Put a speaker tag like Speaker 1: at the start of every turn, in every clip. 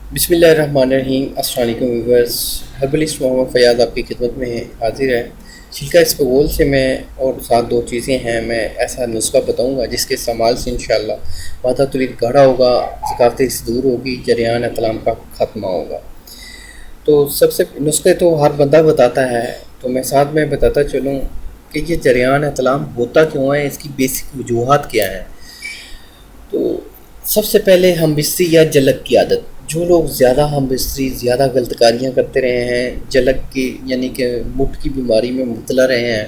Speaker 1: बिस्मिल्लाहिर्रहमानिर्रहीम। अस्सलाम वालेकुम व्यूअर्स। हर्बलिस्ट मोहम्मद फ़याज़ आपकी खिदमत में हाजिर है। छिलका इसबगोल से मैं और साथ दो चीज़ें हैं, मैं ऐसा नुस्खा बताऊंगा जिसके इस्तेमाल से इंशाअल्लाह वादा तुरीद गाढ़ा होगा, ज़कात से दूर होगी, जरियान अतलाम का ख़त्मा होगा। तो सबसे नुस्खे तो हर बंदा बताता है, तो मैं साथ में बताता चलूँ कि ये जरियान अतलाम होता क्यों है, इसकी बेसिक वजूहात क्या हैं। तो सबसे पहले हम बिस्तरी या जलक की आदत, जो लोग ज़्यादा हम बिस्तरी ज़्यादा गलतकारियाँ करते रहे हैं, जलक की यानी कि मुट की बीमारी में मुबतला रहे हैं,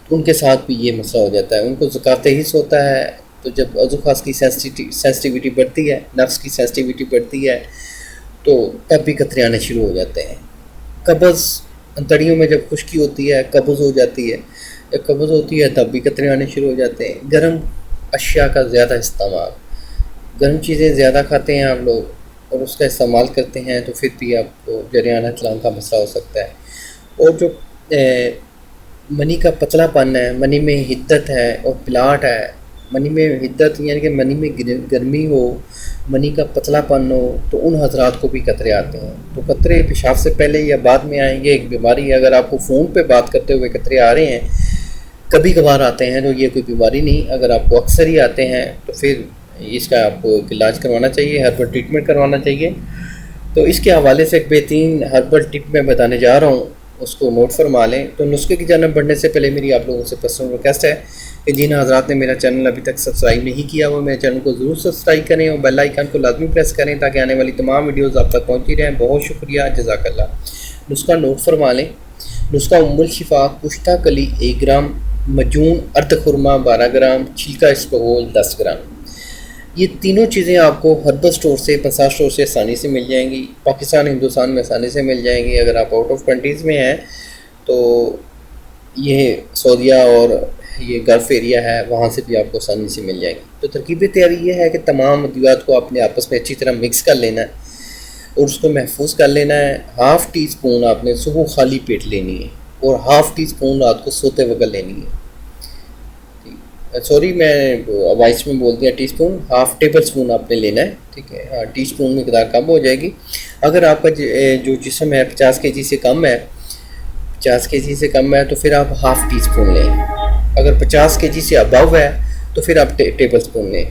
Speaker 1: तो उनके साथ भी ये मसला हो जाता है। उनको ज़ुकात हिस्स होता है, तो जब अज़ु ख़ास की सेंसिटिविटी बढ़ती है, नफ्स की सेंसिटिविटी बढ़ती है, तो तब भी कतरे आने शुरू हो जाते हैं। कब्ज़, अंतड़ियों में जब खुश्की होती है, कब्ज़ हो जाती है, जब कब्ज़ होती है तब भी कतरे आने शुरू हो जाते हैं। गर्म अशिया का ज़्यादा इस्तेमाल, गर्म चीज़ें ज़्यादा खाते हैं आप लोग और उसका इस्तेमाल करते हैं, तो फिर भी आपको जरियान अतलाम का मसला हो सकता है। और जो मनी का पतलापन है, मनी में हिद्दत है और पिलाट है, मनी में हिद्दत यानी कि मनी में गर्मी हो, मनी का पतलापन हो, तो उन हजरात को भी कतरे आते हैं। तो कतरे पेशाब से पहले या बाद में आएंगे, एक बीमारी है। अगर आपको फ़ोन पे बात करते हुए कतरे आ रहे हैं, कभी कभार आते हैं, तो ये कोई बीमारी नहीं। अगर आपको अक्सर ही आते हैं तो फिर इसका आपको इलाज करवाना चाहिए, हर्बल ट्रीटमेंट करवाना चाहिए। तो इसके हवाले से एक बेहतरीन हर्बल टिप मैं बताने जा रहा हूँ, उसको नोट फरमा लें। तो नुस्खे की जानब बढ़ने से पहले मेरी आप लोगों से पर्सनल रिक्वेस्ट है कि जिन हज़रात ने मेरा चैनल अभी तक सब्सक्राइब नहीं किया वो मेरे चैनल को ज़रूर सब्सक्राइब करें और बेल आइकन को लाजमी प्रेस करें ताकि आने वाली तमाम वीडियोज़ आप तक पहुँचती रहें। बहुत शुक्रिया, जज़ाकल्लाह। नुस्खा नोट फरमा लें। नुस्खा उम्मुल शिफा कुश्ता कली 1 ग्राम, मजून अर्द खुरमा 12 ग्राम, छिलका इसबगोल 10 ग्राम। ये तीनों चीज़ें आपको हर्बल स्टोर से, पंसार स्टोर से आसानी से मिल जाएंगी। पाकिस्तान, हिंदुस्तान में आसानी से मिल जाएंगी। अगर आप आउट ऑफ कंट्रीज़ में हैं तो ये सऊदीया और ये गल्फ़ एरिया है, वहाँ से भी आपको आसानी से मिल जाएंगी। तो तरकीब तैयारी ये है कि तमाम अद्वियात को आपने आपस में अच्छी तरह मिक्स कर लेना है और उसको महफूज कर लेना है। हाफ़ टी स्पून आपने सुबह खाली पेट लेनी है और हाफ़ टी स्पून रात को सोते वक्त लेनी है। सॉरी, मैं वाइस में बोल दिया टीस्पून, हाफ़ टेबल स्पून आपने लेना है, ठीक है। हाँ, टीस्पून मिकदार कम हो जाएगी। अगर आपका जो जिस्म है 50 केजी से कम है, 50 केजी से कम है तो फिर आप हाफ़ टी स्पून लें। अगर 50 केजी से अबव है तो फिर आप टेबल स्पून लें।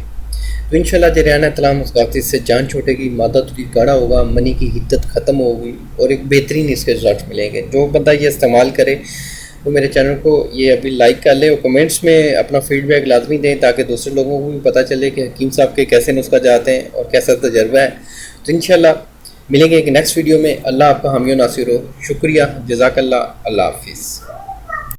Speaker 1: तो इंशाल्लाह जरियान अतलाम से जान छूटेगी, मादा तुरीद गाढ़ा होगा, मनी की हिद्दत ख़त्म होगी और एक बेहतरीन इसके रिजल्ट मिलेंगे। जो बंदा ये इस्तेमाल करे तो मेरे चैनल को ये अभी लाइक कर ले और कमेंट्स में अपना फीडबैक लाजमी दें ताकि दूसरे लोगों को भी पता चले कि हकीम साहब के कैसे नुस्खा जाते हैं और कैसा तजर्बा है। तो इंशाल्लाह मिलेंगे एक नेक्स्ट वीडियो में। अल्लाह आपका हामी नासिर हो। शुक्रिया, जज़ाकल्लाह, अल्लाह हाफिज़।